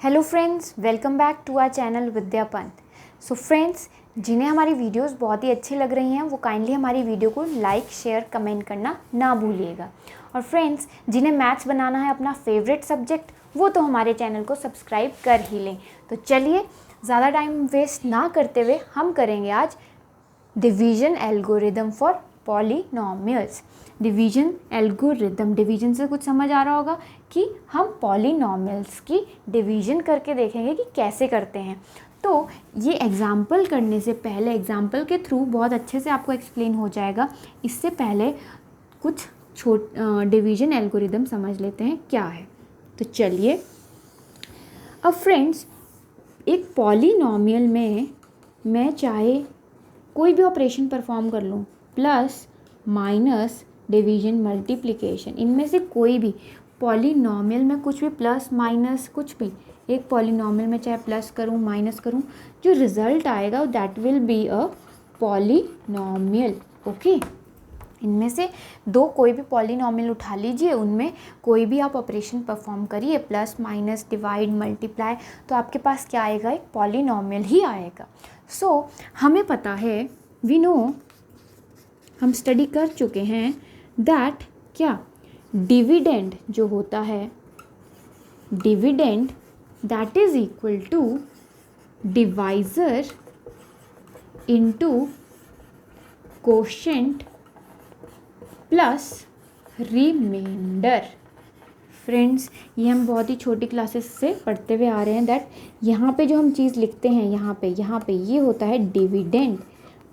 Hello friends, welcome back to our channel Vidya Pant. So friends, जिन्हें हमारी videos बहुत ही अच्छी लग रही हैं वो काइंडली हमारी वीडियो को लाइक, शेयर, कमेंट करना ना भूलिएगा। और फ्रेंड्स, जिन्हें मैथ्स बनाना है अपना फेवरेट सब्जेक्ट, वो तो हमारे चैनल को सब्सक्राइब कर ही लें। तो चलिए ज़्यादा टाइम वेस्ट ना करते हुए हम करेंगे आज division algorithm for polynomials. Division algorithm, division से कुछ समझ आ रहा होगा कि हम पॉलीनॉमियल्स की डिवीजन करके देखेंगे कि कैसे करते हैं। तो ये एग्जाम्पल करने से पहले, एग्जाम्पल के थ्रू बहुत अच्छे से आपको एक्सप्लेन हो जाएगा। इससे पहले कुछ डिवीजन एल्गोरिदम समझ लेते हैं क्या है। तो चलिए, अब फ्रेंड्स, एक पॉलीनॉमियल में मैं चाहे कोई भी ऑपरेशन परफॉर्म कर लूँ, प्लस, माइनस, डिवीजन, मल्टीप्लिकेशन, इनमें से कोई भी पॉलीनॉमियल में कुछ भी प्लस माइनस कुछ भी, एक पॉलीनॉमियल में चाहे प्लस करूँ माइनस करूँ, जो रिजल्ट आएगा that will be a polynomial. Okay, इनमें से दो कोई भी पॉलीनॉमियल उठा लीजिए, उनमें कोई भी आप ऑपरेशन परफॉर्म करिए, प्लस माइनस डिवाइड मल्टीप्लाई, तो आपके पास क्या आएगा, एक पॉलीनॉमियल ही आएगा। सो हमें पता है, वी नो, हम स्टडी कर चुके हैं दैट क्या डिविडेंड जो होता है, dividend that is equal to divisor into quotient plus remainder. Friends, ये हम बहुत ही छोटी क्लासेस से पढ़ते हुए आ रहे हैं दैट यहाँ पे जो हम चीज़ लिखते हैं, यहाँ पे ये होता है डिविडेंड।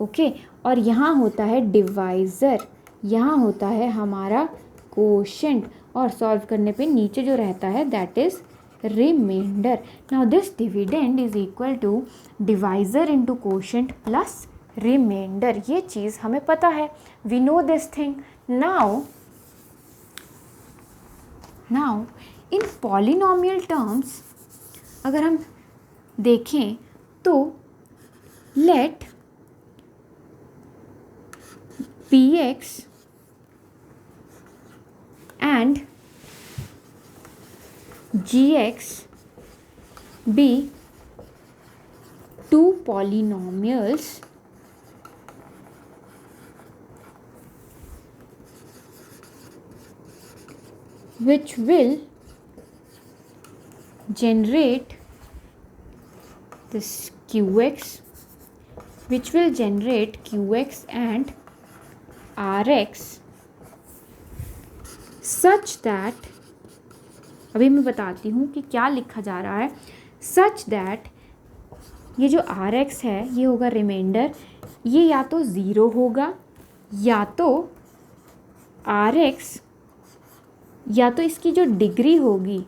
ओके, और यहाँ होता है डिवाइज़र, यहाँ होता है हमारा कोशेंट, और सॉल्व करने पे नीचे जो रहता है that is remainder. Now this dividend is equal to divisor into quotient plus remainder. ये चीज़ हमें पता है, we know this thing. Now in polynomial terms अगर हम देखें तो let px and gx be two polynomials which will generate this qx, which will generate qx and rx such that, अभी मैं बताती हूँ कि क्या लिखा जा रहा है, such that ये जो rx है ये होगा रिमाइंडर, ये या तो ज़ीरो होगा या तो rx, या तो इसकी जो डिग्री होगी,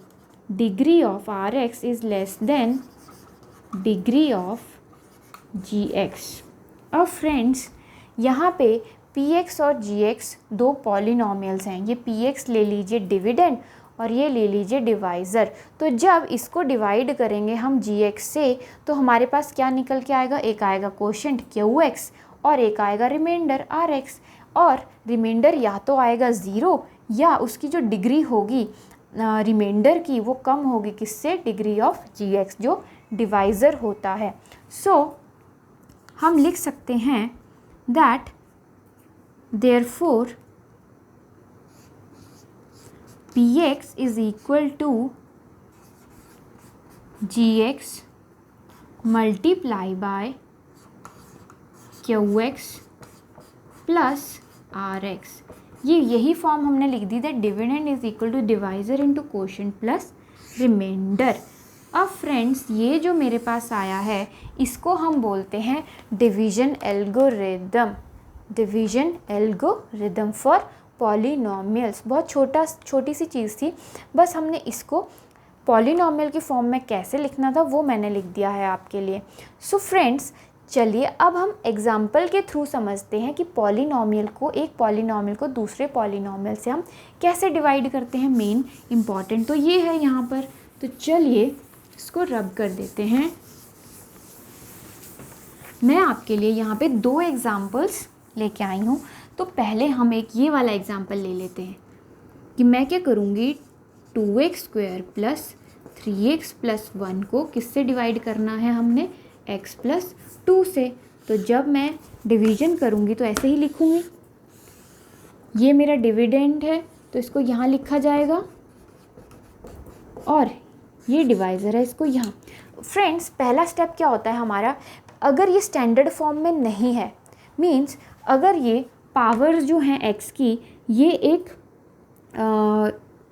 degree of rx is less than degree of gx। अब फ्रेंड्स, यहाँ पे px और gx दो पॉलीनॉमियल्स हैं। ये px ले लीजिए डिविडेंड और ये ले लीजिए डिवाइज़र। तो जब इसको डिवाइड करेंगे हम gx से, तो हमारे पास क्या निकल के आएगा, एक आएगा कोशेंट qx और एक आएगा रिमाइंडर rx। और रिमाइंडर या तो आएगा ज़ीरो या उसकी जो डिग्री होगी रिमाइंडर की वो कम होगी, किससे, डिग्री ऑफ gx जो डिवाइज़र होता है। सो हम लिख सकते हैं that therefore px is equal to gx multiply by qx plus rx। ये यही फॉर्म हमने लिख दी that dividend is equal to divisor into quotient plus remainder. अब फ्रेंड्स, ये जो मेरे पास आया है इसको हम बोलते हैं division algorithm, division algorithm for polynomials. बहुत छोटी सी चीज़ थी, बस हमने इसको पॉलीनॉमियल की फॉर्म में कैसे लिखना था वो मैंने लिख दिया है आपके लिए। सो फ्रेंड्स, चलिए अब हम एग्जाम्पल के थ्रू समझते हैं कि पॉलीनॉमियल को, एक पॉलीनॉमियल को दूसरे पॉलीनॉमियल से हम कैसे डिवाइड करते हैं। मेन इम्पॉर्टेंट तो ये है यहाँ पर। तो चलिए इसको रब कर देते हैं। मैं आपके लिए यहाँ पे दो एग्जाम्पल्स लेके आई हूँ। तो पहले हम एक ये वाला एग्जाम्पल ले लेते हैं कि मैं क्या करूँगी, 2x² प्लस 3x + 1 को किससे डिवाइड करना है हमने, x + 2 से। तो जब मैं डिवीजन करूँगी तो ऐसे ही लिखूँगी, ये मेरा डिविडेंड है तो इसको यहाँ लिखा जाएगा और ये डिवाइज़र है, इसको यहाँ। फ्रेंड्स, पहला स्टेप क्या होता है हमारा, अगर ये स्टैंडर्ड फॉर्म में नहीं है, मीन्स अगर ये पावर्स जो हैं x की, ये एक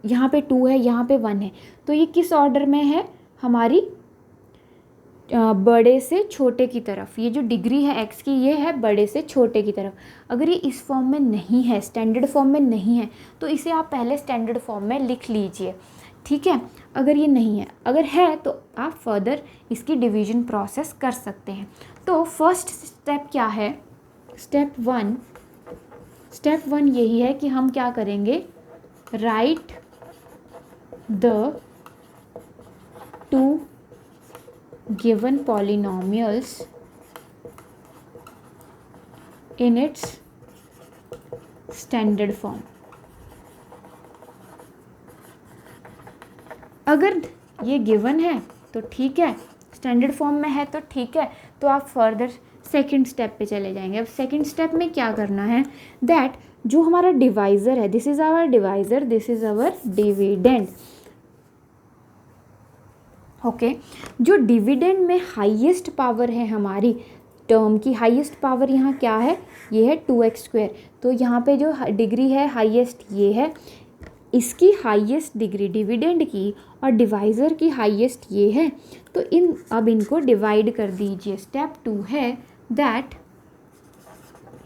यहाँ पे 2 है, यहाँ पे 1 है, तो ये किस ऑर्डर में है, हमारी बड़े से छोटे की तरफ। ये जो डिग्री है x की, ये है बड़े से छोटे की तरफ। अगर ये इस फॉर्म में नहीं है, स्टैंडर्ड फॉर्म में नहीं है, तो इसे आप पहले स्टैंडर्ड फॉर्म में लिख लीजिए, ठीक है। अगर ये नहीं है, अगर है तो आप फर्दर इसकी डिवीजन प्रोसेस कर सकते हैं। तो फर्स्ट स्टेप क्या है, स्टेप वन यही है कि हम क्या करेंगे, right the two given polynomials in its standard form. अगर ये गिवन है तो ठीक है, स्टैंडर्ड फॉर्म में है तो ठीक है, तो आप फर्दर सेकंड स्टेप पे चले जाएंगे। अब सेकंड स्टेप में क्या करना है, दैट जो हमारा डिवाइज़र है, this is our divisor, this is our dividend. Okay, जो डिविडेंड में हाईएस्ट पावर है हमारी टर्म की, हाईएस्ट पावर यहाँ क्या है, ये है 2x²। तो यहाँ पे जो डिग्री है हाईएस्ट ये है, इसकी हाईएस्ट डिग्री डिविडेंड की और डिवाइज़र की हाईएस्ट ये है। तो अब इनको डिवाइड कर दीजिए। स्टेप 2 है that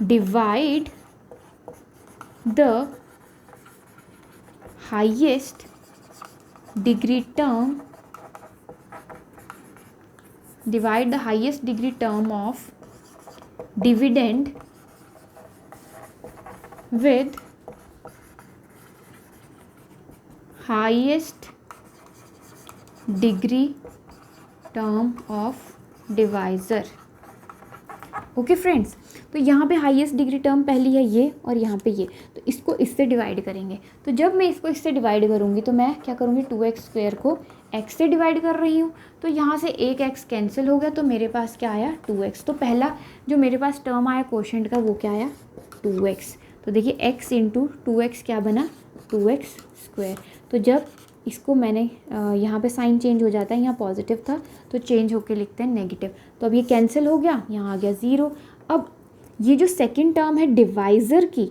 divide the highest degree term, divide the highest degree term of dividend with highest degree term of divisor। Okay friends, तो यहाँ पे हाईएस्ट डिग्री टर्म पहली है ये और यहाँ पे ये, तो इसको इससे डिवाइड करेंगे। तो जब मैं इसको इससे डिवाइड करूँगी तो मैं क्या करूँगी, 2x² को x से डिवाइड कर रही हूँ, तो यहाँ से एक x कैंसिल हो गया, तो मेरे पास क्या आया, 2x। तो पहला जो मेरे पास टर्म आया क्वोशेंट का वो क्या आया, 2x। तो देखिए x × 2x क्या बना, 2x²। तो जब इसको मैंने यहाँ पे साइन चेंज हो जाता है, यहाँ पॉजिटिव था तो चेंज होके लिखते हैं नेगेटिव। तो अब ये कैंसिल हो गया, यहाँ आ गया 0। अब ये जो सेकंड टर्म है डिवाइज़र की,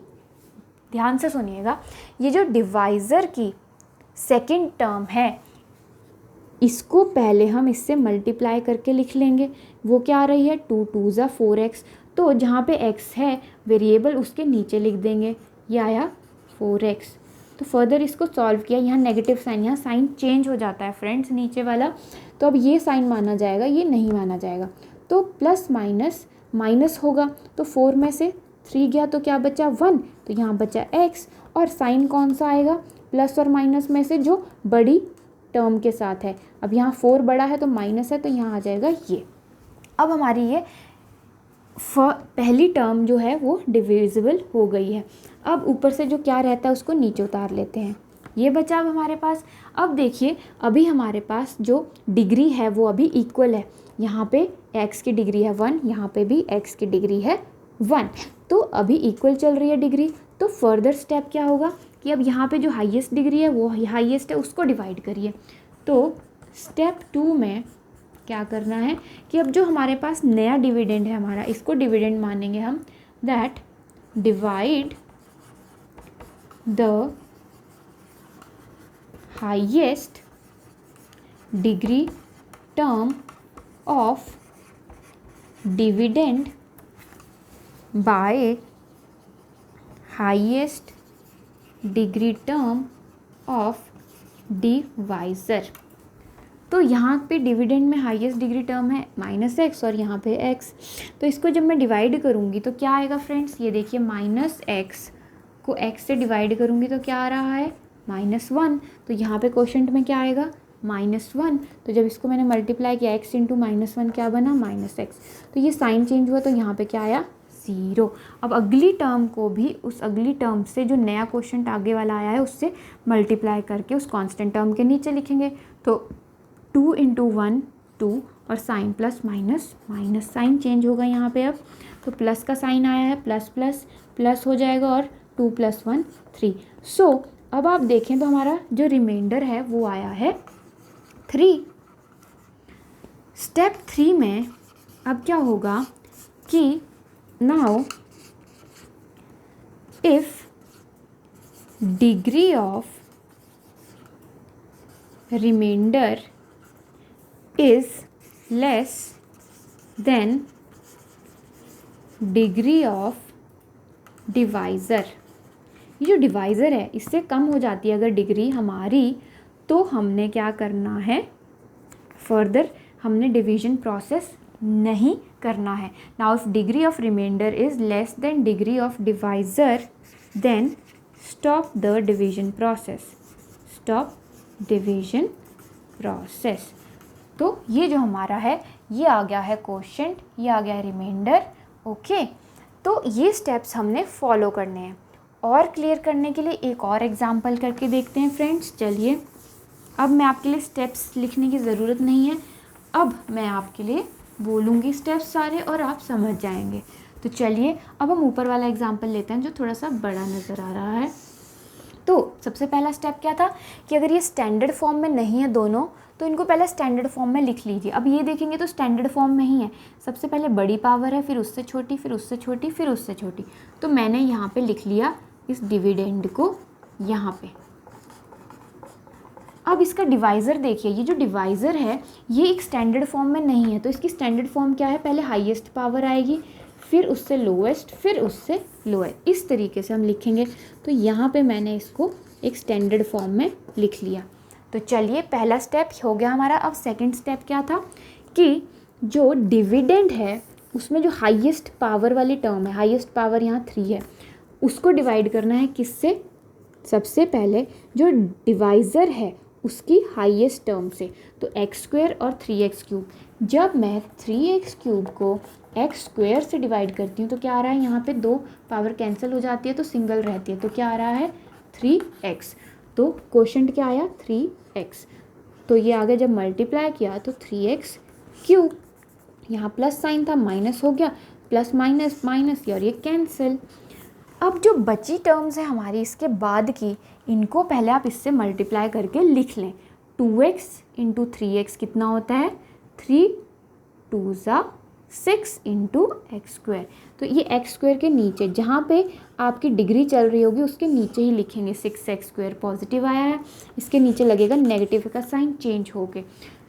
ध्यान से सुनिएगा, ये जो डिवाइज़र की सेकंड टर्म है, इसको पहले हम इससे मल्टीप्लाई करके लिख लेंगे। वो क्या आ रही है, 2 × 2 = 4x। तो जहाँ पे x है वेरिएबल, उसके नीचे लिख देंगे, ये आया 4x। तो फर्दर इसको सॉल्व किया, यहाँ नेगेटिव साइन, यहाँ साइन चेंज हो जाता है फ्रेंड्स नीचे वाला, तो अब ये साइन माना जाएगा, ये नहीं माना जाएगा। तो प्लस माइनस माइनस होगा, तो 4 में से 3 गया तो क्या बचा, 1। तो यहाँ बचा x, और साइन कौन सा आएगा, प्लस और माइनस में से जो बड़ी टर्म के साथ है। अब यहाँ 4 बड़ा है तो माइनस है, तो यहाँ आ जाएगा ये। अब हमारी ये पहली टर्म जो है वो डिविजिबल हो गई है। अब ऊपर से जो क्या रहता है उसको नीचे उतार लेते हैं, ये बचा अब हमारे पास। अब देखिए, अभी हमारे पास जो डिग्री है वो अभी इक्वल है। यहाँ पे x की डिग्री है 1, यहाँ पे भी x की डिग्री है 1, तो अभी इक्वल चल रही है डिग्री। तो फर्दर स्टेप क्या होगा कि अब यहाँ पे जो हाईएस्ट डिग्री है वो हाईएस्ट है, उसको डिवाइड करिए। तो स्टेप 2 में क्या करना है कि अब जो हमारे पास नया डिविडेंड है हमारा, इसको डिविडेंड मानेंगे हम, that divide the highest degree term of dividend by highest degree term of divisor. तो यहाँ पे डिविडेंड में हाईएस्ट डिग्री टर्म है -x और यहाँ पे x। तो इसको जब मैं डिवाइड करूँगी तो क्या आएगा फ्रेंड्स, ये देखिए -x को x से डिवाइड करूँगी तो क्या आ रहा है, -1। तो यहाँ पे क्वोशेंट में क्या आएगा, -1। तो जब इसको मैंने मल्टीप्लाई किया, x × -1 क्या बना, -x। तो ये साइन चेंज हुआ तो यहाँ पे क्या आया, 0। अब अगली टर्म को भी उस अगली टर्म से जो नया क्वोशेंट आगे वाला आया है उससे मल्टीप्लाई करके उस कांस्टेंट टर्म के नीचे लिखेंगे। तो 2 इंटू 1 2 और sign plus minus minus, sign change होगा यहाँ पे अब, तो प्लस का साइन आया है, प्लस प्लस प्लस हो जाएगा और 2 + 1 3। सो अब आप देखें तो हमारा जो रिमाइंडर है वो आया है 3। स्टेप 3 में अब क्या होगा कि now if degree of remainder is less than degree of divisor, ये जो डिवाइज़र है इससे कम हो जाती है अगर डिग्री हमारी, तो हमने क्या करना है, फर्दर हमने डिवीजन प्रोसेस नहीं करना है। Now if degree of remainder is less than degree of divisor then stop the division process, stop division process. तो ये जो हमारा है ये आ गया है क्वोशिएंट, ये आ गया है रिमाइंडर। ओके, तो ये स्टेप्स हमने फॉलो करने हैं। और क्लियर करने के लिए एक और एग्जांपल करके देखते हैं फ्रेंड्स। चलिए, अब मैं आपके लिए स्टेप्स लिखने की ज़रूरत नहीं है, अब मैं आपके लिए बोलूँगी स्टेप्स सारे और आप समझ जाएंगे। तो चलिए अब हम ऊपर वाला एग्जांपल लेते हैं जो थोड़ा सा बड़ा नज़र आ रहा है। तो सबसे पहला स्टेप क्या था कि अगर ये स्टैंडर्ड फॉर्म में नहीं है दोनों, तो इनको पहले स्टैंडर्ड फॉर्म में लिख लीजिए। अब ये देखेंगे तो स्टैंडर्ड फॉर्म में ही है, सबसे पहले बड़ी पावर है, फिर उससे छोटी, फिर उससे छोटी, फिर उससे छोटी। तो मैंने यहाँ पे लिख लिया इस डिविडेंड को यहाँ पे। अब इसका डिवाइज़र देखिए, ये जो डिवाइज़र है ये एक स्टैंडर्ड फॉर्म में नहीं है, तो इसकी स्टैंडर्ड फॉर्म क्या है, पहले हाईएस्ट पावर आएगी, फिर उससे लोएस्ट, फिर उससे लोअर, इस तरीके से हम लिखेंगे। तो यहाँ पे मैंने इसको एक स्टैंडर्ड फॉर्म में लिख लिया। तो चलिए पहला स्टेप हो गया हमारा। अब सेकंड स्टेप क्या था कि जो डिविडेंड है उसमें जो हाईएस्ट पावर वाली टर्म है, हाईएस्ट पावर यहाँ 3 है, उसको डिवाइड करना है किससे, सबसे पहले जो डिवाइज़र है उसकी हाईएस्ट टर्म से, तो x² और 3x³। जब मैं 3x³ को x² से डिवाइड करती हूँ तो क्या आ रहा है, यहाँ पे 2 पावर कैंसिल हो जाती है तो सिंगल रहती है, तो क्या आ रहा है 3x। तो क्वोशिएंट क्या आया 3x। तो ये आगे जब मल्टीप्लाई किया तो 3x³, यहाँ प्लस साइन था माइनस हो गया, प्लस माइनस माइनस और ये कैंसिल। अब जो बची टर्म्स है हमारी इसके बाद की, इनको पहले आप इससे मल्टीप्लाई करके लिख लें। 2x इंटू 3x कितना होता है, 3 2 6 इंटू x²। तो ये x² के नीचे जहाँ पे आपकी डिग्री चल रही होगी उसके नीचे ही लिखेंगे। 6x² पॉजिटिव आया है, इसके नीचे लगेगा नेगेटिव का साइन चेंज हो के।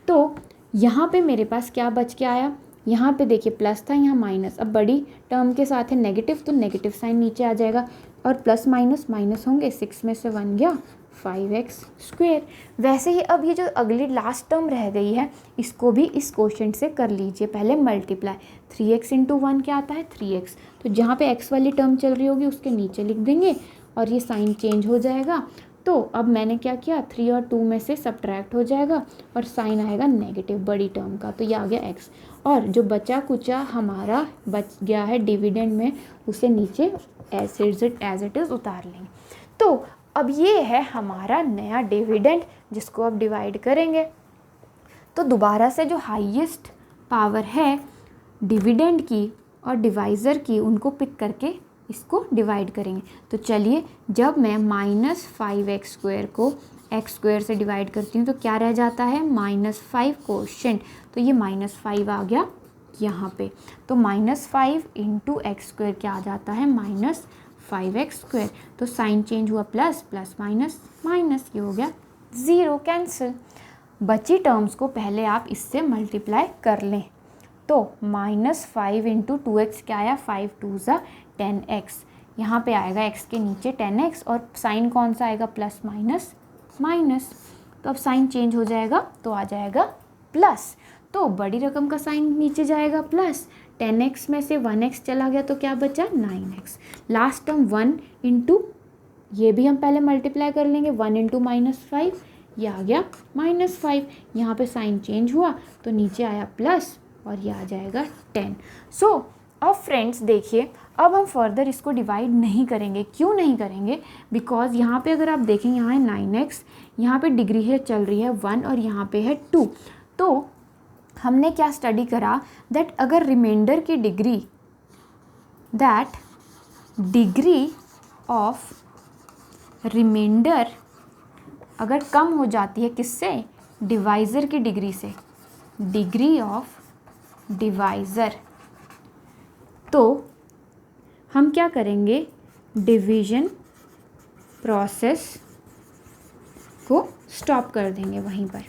तो यहाँ पे मेरे पास क्या बच के आया, यहाँ पे देखिए प्लस था, यहाँ माइनस, अब बड़ी टर्म के साथ है नेगेटिव तो नेगेटिव साइन नीचे आ जाएगा और प्लस माइनस माइनस होंगे, 6 में से 1 गया 5x²। वैसे ही अब ये जो अगली लास्ट टर्म रह गई है इसको भी इस क्वोशिएंट से कर लीजिए पहले मल्टीप्लाई। 3x इंटू 1 क्या आता है 3x, तो जहाँ पे x वाली टर्म चल रही होगी उसके नीचे लिख देंगे और ये साइन चेंज हो जाएगा। तो अब मैंने क्या किया, 3 और 2 में से सब्ट्रैक्ट हो जाएगा और साइन आएगा नेगेटिव बड़ी टर्म का, तो ये आ गया x। और जो बचा कुचा हमारा बच गया है डिविडेंड में उसे नीचे एज इट इज़ उतार लेंगे। तो अब ये है हमारा नया डिविडेंड जिसको अब डिवाइड करेंगे। तो दोबारा से जो हाईएस्ट पावर है डिविडेंड की और डिवाइज़र की उनको पिक करके इसको डिवाइड करेंगे। तो चलिए, जब मैं -5x² को x² से डिवाइड करती हूँ तो क्या रह जाता है -5 क्वोशिएंट, तो ये -5 आ गया यहाँ पे। तो -5 इंटू x² क्या आ जाता है -5x²। तो साइन चेंज हुआ प्लस प्लस माइनस माइनस, ये हो गया 0 कैंसिल। बची टर्म्स को पहले आप इससे मल्टीप्लाई कर लें। तो -5 इंटू 2x क्या आया, 5 2 10x, यहाँ पे आएगा x के नीचे 10x और साइन कौन सा आएगा प्लस माइनस माइनस। तो अब साइन चेंज हो जाएगा तो आ जाएगा प्लस, तो बड़ी रकम का साइन नीचे जाएगा प्लस, 10x में से 1x चला गया तो क्या बचा 9x। लास्ट टर्म 1 इंटू, ये भी हम पहले मल्टीप्लाई कर लेंगे, 1 इंटू -5 ये आ गया -5। यहाँ पे साइन चेंज हुआ तो नीचे आया प्लस और ये आ जाएगा 10। सो अब फ्रेंड्स देखिए, अब हम फर्दर इसको डिवाइड नहीं करेंगे। क्यों नहीं करेंगे? बिकॉज यहाँ पे अगर आप देखें, यहाँ है 9x, यहाँ पे डिग्री है चल रही है 1 और यहाँ पे है 2। तो हमने क्या स्टडी करा, दैट अगर रिमाइंडर की degree, that degree of remainder अगर कम हो जाती है किससे? डिवाइज़र की डिग्री से, डिग्री ऑफ डिवाइज़र, तो हम क्या करेंगे? डिवीज़न प्रोसेस को स्टॉप कर देंगे वहीं पर,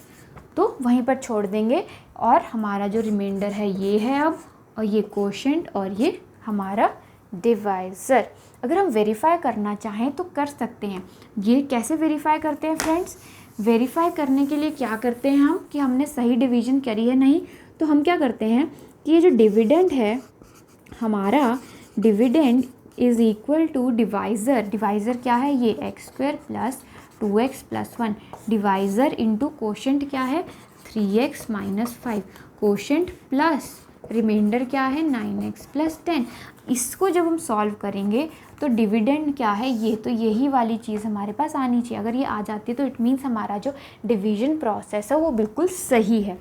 तो वहीं पर छोड़ देंगे और हमारा जो रिमाइंडर है ये है अब, और ये कोशेंट और ये हमारा डिवाइज़र। अगर हम वेरीफाई करना चाहें तो कर सकते हैं। ये कैसे वेरीफाई करते हैं फ्रेंड्स? वेरीफाई करने के लिए क्या करते हैं हम कि हमने सही डिवीज़न करी है नहीं, तो हम क्या करते हैं कि ये जो डिविडेंड है हमारा, dividend is equal to divisor. Divisor क्या है? ये x² plus 2x plus 1, divisor into quotient क्या है? 3x minus 5, quotient plus reminder क्या है? 9x plus 10। इसको जब हम सॉल्व करेंगे तो डिविडेंड क्या है? ये, तो यही वाली चीज़ हमारे पास आनी चाहिए। अगर ये आ जाती है तो इट मीन्स हमारा जो डिवीज़न प्रोसेस है वो बिल्कुल सही है।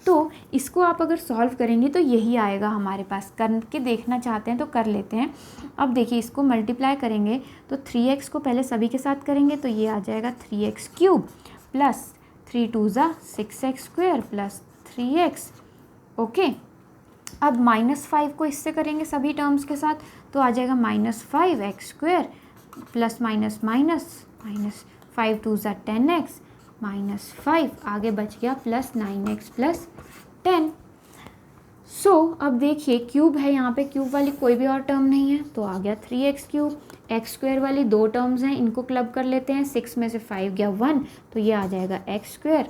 तो इसको आप अगर सॉल्व करेंगे तो यही आएगा हमारे पास। करके देखना चाहते हैं तो कर लेते हैं। अब देखिए, इसको मल्टीप्लाई करेंगे तो 3x को पहले सभी के साथ करेंगे तो ये आ जाएगा 3x³ प्लस 3 2 ज़ा 6x² प्लस 3x। ओके, अब -5 को इससे करेंगे सभी टर्म्स के साथ तो आ जाएगा -5x² plus minus minus minus 5 2 ज़ा 10x -5, आगे बच गया प्लस 9x प्लस 10। सो अब देखिए, क्यूब है यहाँ पे, क्यूब वाली कोई भी और टर्म नहीं है तो आ गया 3x³। x² वाली दो टर्म्स हैं, इनको क्लब कर लेते हैं, 6 में से 5 गया 1 तो ये आ जाएगा x²।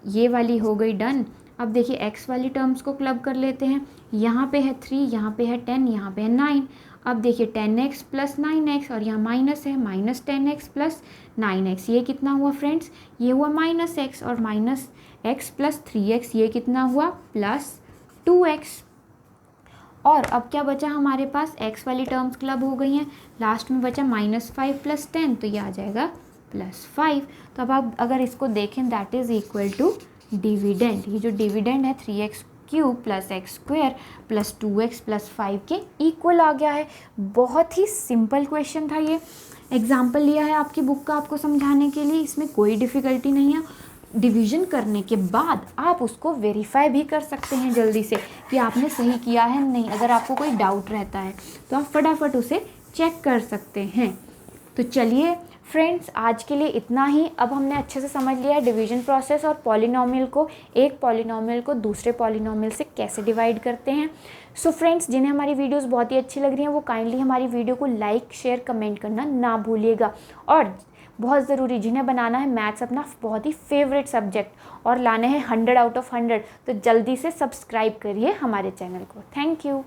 ये वाली हो गई डन। अब देखिए, x वाली टर्म्स को क्लब कर लेते हैं, यहाँ पे है 3, यहाँ पे है 10, यहाँ पे है 9। अब देखिए 10x प्लस 9x और यहाँ माइनस है, माइनस 10x प्लस 9x, ये कितना हुआ फ्रेंड्स? ये हुआ -x, और -x प्लस 3x ये कितना हुआ? Plus 2x। और अब क्या बचा हमारे पास? x वाली टर्म्स क्लब हो गई हैं, लास्ट में बचा -5 प्लस 10 तो ये आ जाएगा +5। तो अब आप अगर इसको देखें, that is equal to dividend. ये जो डिविडेंड है 3x³ plus x² plus 2x plus 5 के इक्वल आ गया है। बहुत ही सिंपल क्वेश्चन था ये। एग्जाम्पल लिया है आपकी बुक का आपको समझाने के लिए, इसमें कोई डिफ़िकल्टी नहीं है। डिवीज़न करने के बाद आप उसको वेरीफाई भी कर सकते हैं जल्दी से कि आपने सही किया है नहीं। अगर आपको कोई डाउट रहता है तो आप फटाफट उसे चेक कर सकते हैं। तो चलिए फ्रेंड्स, आज के लिए इतना ही। अब हमने अच्छे से समझ लिया है डिवीज़न प्रोसेस और पॉलिनोमियल को, एक पॉलिनोमियल को दूसरे पॉलिनोमियल से कैसे डिवाइड करते हैं। सो फ्रेंड्स, जिन्हें हमारी वीडियोस बहुत ही अच्छी लग रही हैं वो काइंडली हमारी वीडियो को लाइक शेयर कमेंट करना ना भूलिएगा। और बहुत ज़रूरी, जिन्हें बनाना है मैथ्स अपना बहुत ही फेवरेट सब्जेक्ट और लाने हैं 100 आउट ऑफ 100, तो जल्दी से सब्सक्राइब करिए हमारे चैनल को। Thank you.